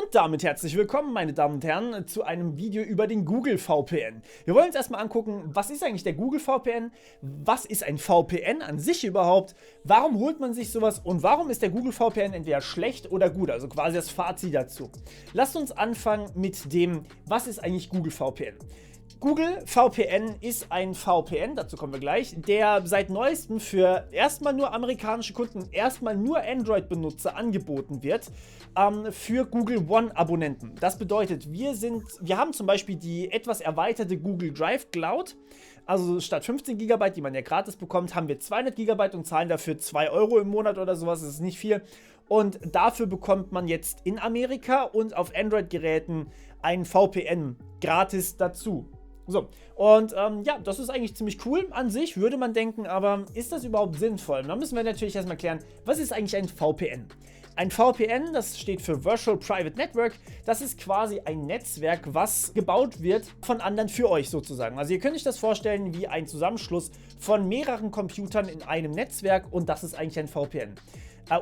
Und damit herzlich willkommen, meine Damen und Herren, zu einem Video über den Google VPN. Wir wollen uns erstmal angucken, was ist eigentlich der Google VPN? Was ist ein VPN an sich überhaupt? Warum holt man sich sowas? Und warum ist der Google VPN entweder schlecht oder gut? Also quasi das Fazit dazu. Lasst uns anfangen mit dem, was ist eigentlich Google VPN? Google VPN ist ein VPN, dazu kommen wir gleich, der seit neuestem für erstmal nur amerikanische Kunden, erstmal nur Android-Benutzer angeboten wird, für Google One-Abonnenten. Das bedeutet, wir haben zum Beispiel die etwas erweiterte Google Drive Cloud. Also statt 15 GB, die man ja gratis bekommt, haben wir 200 GB und zahlen dafür 2 Euro im Monat oder sowas, das ist nicht viel. Und dafür bekommt man jetzt in Amerika und auf Android-Geräten ein VPN gratis dazu. So, und ja, das ist eigentlich ziemlich cool an sich, würde man denken, aber ist das überhaupt sinnvoll? Da müssen wir natürlich erstmal klären, was ist eigentlich ein VPN? Ein VPN, das steht für Virtual Private Network, das ist quasi ein Netzwerk, was gebaut wird von anderen für euch sozusagen. Also ihr könnt euch das vorstellen wie ein Zusammenschluss von mehreren Computern in einem Netzwerk und das ist eigentlich ein VPN.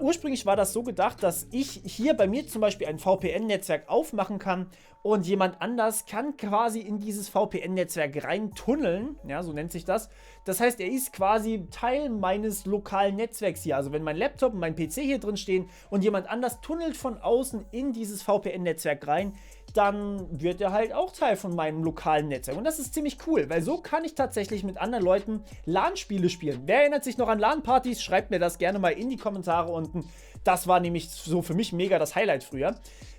Ursprünglich war das so gedacht, dass ich hier bei mir zum Beispiel ein VPN-Netzwerk aufmachen kann und jemand anders kann quasi in dieses VPN-Netzwerk reintunneln, ja, so nennt sich das. Das heißt, er ist quasi Teil meines lokalen Netzwerks hier. Also wenn mein Laptop und mein PC hier drin stehen und jemand anders tunnelt von außen in dieses VPN-Netzwerk rein, dann wird er halt auch Teil von meinem lokalen Netzwerk. Und das ist ziemlich cool, weil so kann ich tatsächlich mit anderen Leuten LAN-Spiele spielen. Wer erinnert sich noch an LAN-Partys? Schreibt mir das gerne mal in die Kommentare unten. Das war nämlich so für mich mega das Highlight früher.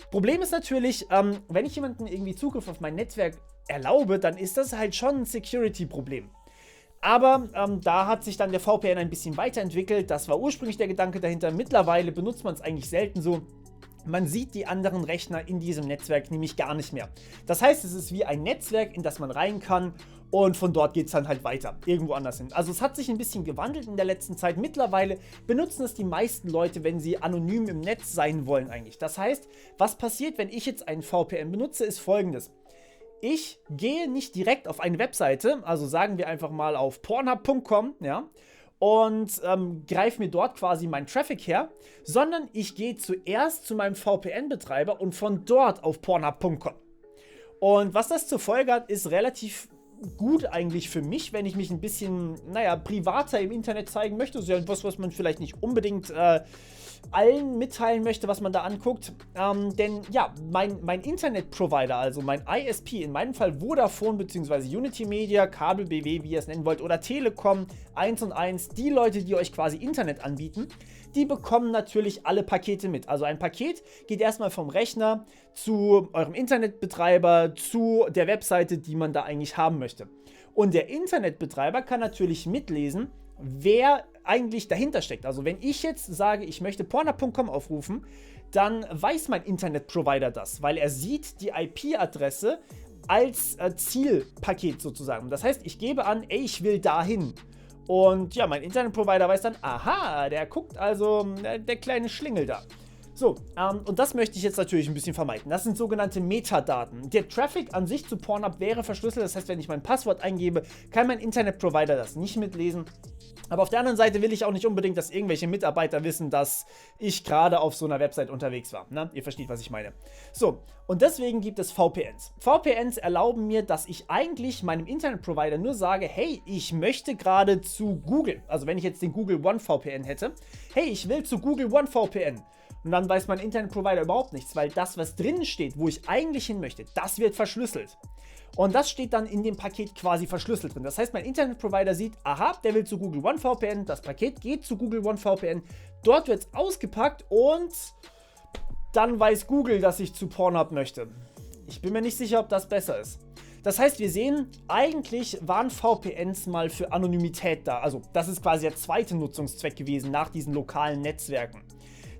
Problem ist natürlich, wenn ich jemanden irgendwie Zugriff auf mein Netzwerk erlaube, dann ist das halt schon ein Security-Problem. Aber da hat sich dann der VPN ein bisschen weiterentwickelt. Das war ursprünglich der Gedanke dahinter. Mittlerweile benutzt man es eigentlich selten so. Man sieht die anderen Rechner in diesem Netzwerk nämlich gar nicht mehr. Das heißt, es ist wie ein Netzwerk, in das man rein kann und von dort geht es dann halt weiter, irgendwo anders hin. Also es hat sich ein bisschen gewandelt in der letzten Zeit. Mittlerweile benutzen es die meisten Leute, wenn sie anonym im Netz sein wollen eigentlich. Das heißt, was passiert, wenn ich jetzt einen VPN benutze, ist folgendes. Ich gehe nicht direkt auf eine Webseite, also sagen wir einfach mal auf pornhub.com, ja, und greife mir dort quasi meinen Traffic her, sondern ich gehe zuerst zu meinem VPN-Betreiber und von dort auf pornhub.com. Und was das zur Folge hat, ist relativ gut eigentlich für mich, wenn ich mich ein bisschen, naja, privater im Internet zeigen möchte. Das ist ja etwas, was man vielleicht nicht unbedingt allen mitteilen möchte, was man da anguckt. Denn ja, mein Internetprovider, also mein ISP, in meinem Fall Vodafone bzw. Unity Media, Kabel BW, wie ihr es nennen wollt, oder Telekom 1&1, die Leute, die euch quasi Internet anbieten, die bekommen natürlich alle Pakete mit. Also ein Paket geht erstmal vom Rechner zu eurem Internetbetreiber, zu der Webseite, die man da eigentlich haben möchte. Und der Internetbetreiber kann natürlich mitlesen, wer eigentlich dahinter steckt. Also wenn ich jetzt sage, ich möchte pornhub.com aufrufen, dann weiß mein Internetprovider das, weil er sieht die IP-Adresse als Zielpaket sozusagen. Das heißt, ich gebe an, ey, ich will dahin. Und ja, mein Internetprovider weiß dann, aha, der guckt also, der kleine Schlingel da. So, und das möchte ich jetzt natürlich ein bisschen vermeiden. Das sind sogenannte Metadaten. Der Traffic an sich zu Pornhub wäre verschlüsselt. Das heißt, wenn ich mein Passwort eingebe, kann mein Internetprovider das nicht mitlesen. Aber auf der anderen Seite will ich auch nicht unbedingt, dass irgendwelche Mitarbeiter wissen, dass ich gerade auf so einer Website unterwegs war. Na, ihr versteht, was ich meine. So, und deswegen gibt es VPNs. VPNs erlauben mir, dass ich eigentlich meinem Internetprovider nur sage, hey, ich möchte gerade zu Google. Also wenn ich jetzt den Google One VPN hätte, hey, ich will zu Google One VPN. Und dann weiß mein Internetprovider überhaupt nichts, weil das, was drinnen steht, wo ich eigentlich hin möchte, das wird verschlüsselt. Und das steht dann in dem Paket quasi verschlüsselt drin. Das heißt, mein Internetprovider sieht, aha, der will zu Google One VPN, das Paket geht zu Google One VPN, dort wird es ausgepackt und dann weiß Google, dass ich zu Pornhub möchte. Ich bin mir nicht sicher, ob das besser ist. Das heißt, wir sehen, eigentlich waren VPNs mal für Anonymität da. Also das ist quasi der zweite Nutzungszweck gewesen nach diesen lokalen Netzwerken.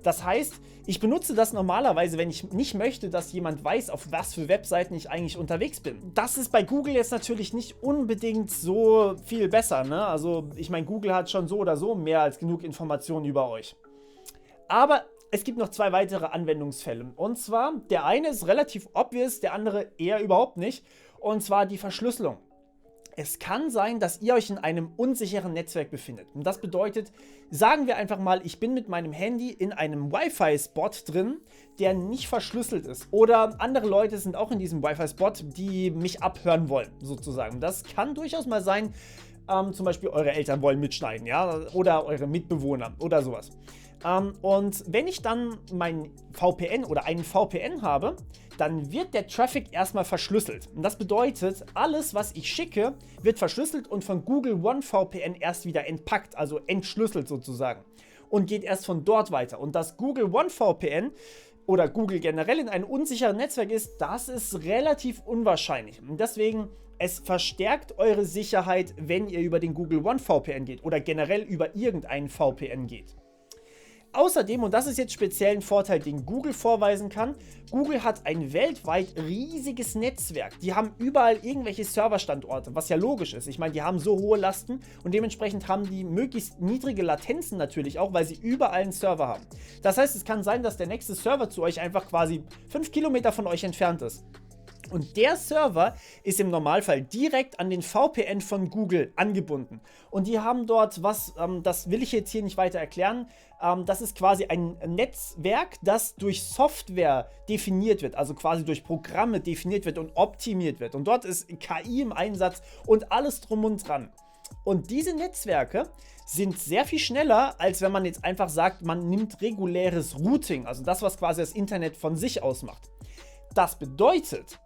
Das heißt, ich benutze das normalerweise, wenn ich nicht möchte, dass jemand weiß, auf was für Webseiten ich eigentlich unterwegs bin. Das ist bei Google jetzt natürlich nicht unbedingt so viel besser, ne? Also ich meine, Google hat schon so oder so mehr als genug Informationen über euch. Aber es gibt noch zwei weitere Anwendungsfälle. Und zwar, der eine ist relativ obvious, der andere eher überhaupt nicht. Und zwar die Verschlüsselung. Es kann sein, dass ihr euch in einem unsicheren Netzwerk befindet. Und das bedeutet, sagen wir einfach mal, ich bin mit meinem Handy in einem Wi-Fi-Spot drin, der nicht verschlüsselt ist. Oder andere Leute sind auch in diesem Wi-Fi-Spot, die mich abhören wollen, sozusagen. Das kann durchaus mal sein, zum Beispiel eure Eltern wollen mitschneiden, ja, oder eure Mitbewohner oder sowas. Und wenn ich dann mein VPN oder einen VPN habe, dann wird der Traffic erstmal verschlüsselt. Und das bedeutet, alles, was ich schicke, wird verschlüsselt und von Google One VPN erst wieder entpackt, also entschlüsselt sozusagen. Und geht erst von dort weiter. Und dass Google One VPN oder Google generell in einem unsicheren Netzwerk ist, das ist relativ unwahrscheinlich. Und deswegen, es verstärkt eure Sicherheit, wenn ihr über den Google One VPN geht oder generell über irgendeinen VPN geht. Außerdem, und das ist jetzt speziell ein Vorteil, den Google vorweisen kann, Google hat ein weltweit riesiges Netzwerk. Die haben überall irgendwelche Serverstandorte, was ja logisch ist. Ich meine, die haben so hohe Lasten und dementsprechend haben die möglichst niedrige Latenzen natürlich auch, weil sie überall einen Server haben. Das heißt, es kann sein, dass der nächste Server zu euch einfach quasi 5 Kilometer von euch entfernt ist. Und der Server ist im Normalfall direkt an den VPN von Google angebunden. Und die haben dort was, das will ich jetzt hier nicht weiter erklären, das ist quasi ein Netzwerk, das durch Software definiert wird, also quasi durch Programme definiert wird und optimiert wird. Und dort ist KI im Einsatz und alles drum und dran. Und diese Netzwerke sind sehr viel schneller, als wenn man jetzt einfach sagt, man nimmt reguläres Routing, also das, was quasi das Internet von sich aus macht. Das bedeutet,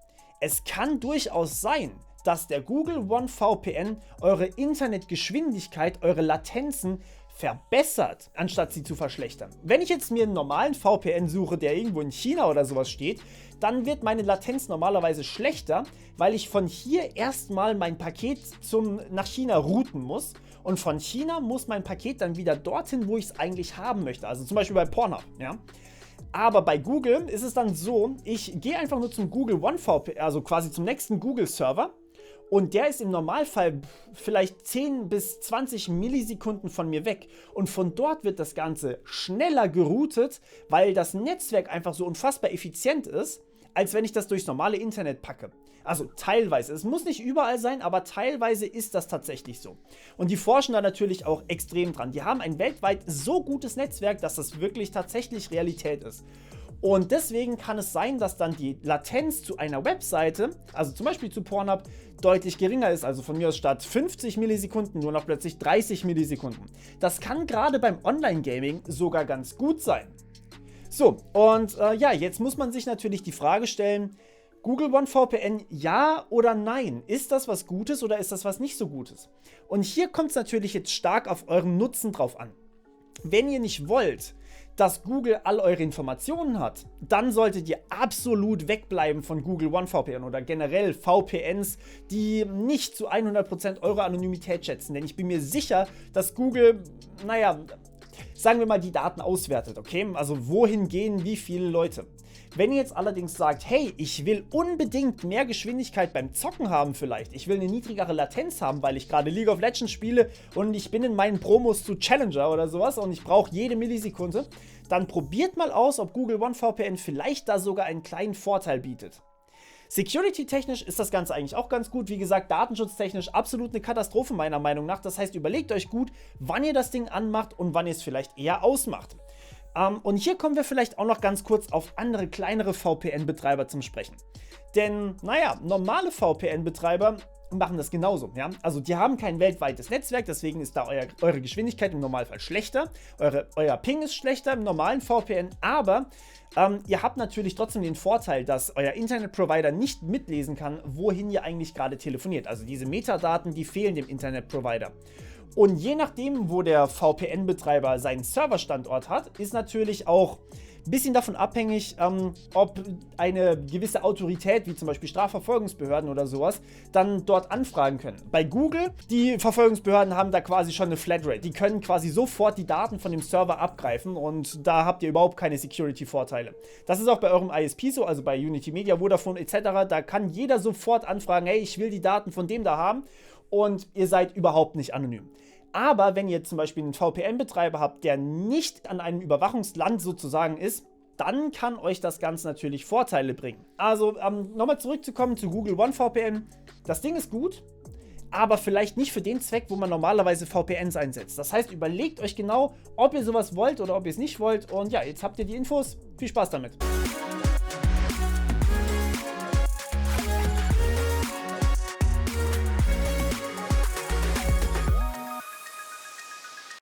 es kann durchaus sein, dass der Google One VPN eure Internetgeschwindigkeit, eure Latenzen verbessert, anstatt sie zu verschlechtern. Wenn ich jetzt mir einen normalen VPN suche, der irgendwo in China oder sowas steht, dann wird meine Latenz normalerweise schlechter, weil ich von hier erstmal mein Paket nach China routen muss. Und von China muss mein Paket dann wieder dorthin, wo ich es eigentlich haben möchte. Also zum Beispiel bei Pornhub, ja. Aber bei Google ist es dann so, ich gehe einfach nur zum Google One VPN, also quasi zum nächsten Google-Server und der ist im Normalfall vielleicht 10 bis 20 Millisekunden von mir weg und von dort wird das Ganze schneller geroutet, weil das Netzwerk einfach so unfassbar effizient ist, als wenn ich das durchs normale Internet packe. Also teilweise. Es muss nicht überall sein, aber teilweise ist das tatsächlich so. Und die forschen da natürlich auch extrem dran. Die haben ein weltweit so gutes Netzwerk, dass das wirklich tatsächlich Realität ist. Und deswegen kann es sein, dass dann die Latenz zu einer Webseite, also zum Beispiel zu Pornhub, deutlich geringer ist. Also von mir aus statt 50 Millisekunden nur noch plötzlich 30 Millisekunden. Das kann gerade beim Online-Gaming sogar ganz gut sein. So, und ja, jetzt muss man sich natürlich die Frage stellen, Google One VPN, ja oder nein? Ist das was Gutes oder ist das was nicht so Gutes? Und hier kommt es natürlich jetzt stark auf euren Nutzen drauf an. Wenn ihr nicht wollt, dass Google all eure Informationen hat, dann solltet ihr absolut wegbleiben von Google One VPN oder generell VPNs, die nicht zu 100% eure Anonymität schätzen. Denn ich bin mir sicher, dass Google, naja, sagen wir mal, die Daten auswertet, okay? Also wohin gehen wie viele Leute? Wenn ihr jetzt allerdings sagt, hey, ich will unbedingt mehr Geschwindigkeit beim Zocken haben vielleicht, ich will eine niedrigere Latenz haben, weil ich gerade League of Legends spiele und ich bin in meinen Promos zu Challenger oder sowas und ich brauche jede Millisekunde, dann probiert mal aus, ob Google One VPN vielleicht da sogar einen kleinen Vorteil bietet. Security-technisch ist das Ganze eigentlich auch ganz gut. Wie gesagt, datenschutztechnisch absolut eine Katastrophe meiner Meinung nach. Das heißt, überlegt euch gut, wann ihr das Ding anmacht und wann ihr es vielleicht eher ausmacht. Und hier kommen wir vielleicht auch noch ganz kurz auf andere, kleinere VPN-Betreiber zum Sprechen. Denn, naja, normale VPN-Betreiber machen das genauso. Ja? Also die haben kein weltweites Netzwerk, deswegen ist da eure Geschwindigkeit im Normalfall schlechter. Euer Ping ist schlechter im normalen VPN, aber ihr habt natürlich trotzdem den Vorteil, dass euer Internetprovider nicht mitlesen kann, wohin ihr eigentlich gerade telefoniert. Also diese Metadaten, die fehlen dem Internetprovider. Und je nachdem, wo der VPN-Betreiber seinen Serverstandort hat, ist natürlich auch ein bisschen davon abhängig, ob eine gewisse Autorität, wie zum Beispiel Strafverfolgungsbehörden oder sowas, dann dort anfragen können. Bei Google, die Verfolgungsbehörden haben da quasi schon eine Flatrate. Die können quasi sofort die Daten von dem Server abgreifen und da habt ihr überhaupt keine Security-Vorteile. Das ist auch bei eurem ISP so, also bei Unity Media, Vodafone etc. Da kann jeder sofort anfragen, hey, ich will die Daten von dem da haben und ihr seid überhaupt nicht anonym. Aber wenn ihr zum Beispiel einen VPN-Betreiber habt, der nicht an einem Überwachungsland sozusagen ist, dann kann euch das Ganze natürlich Vorteile bringen. Also nochmal zurückzukommen zu Google One VPN. Das Ding ist gut, aber vielleicht nicht für den Zweck, wo man normalerweise VPNs einsetzt. Das heißt, überlegt euch genau, ob ihr sowas wollt oder ob ihr es nicht wollt. Und ja, jetzt habt ihr die Infos. Viel Spaß damit.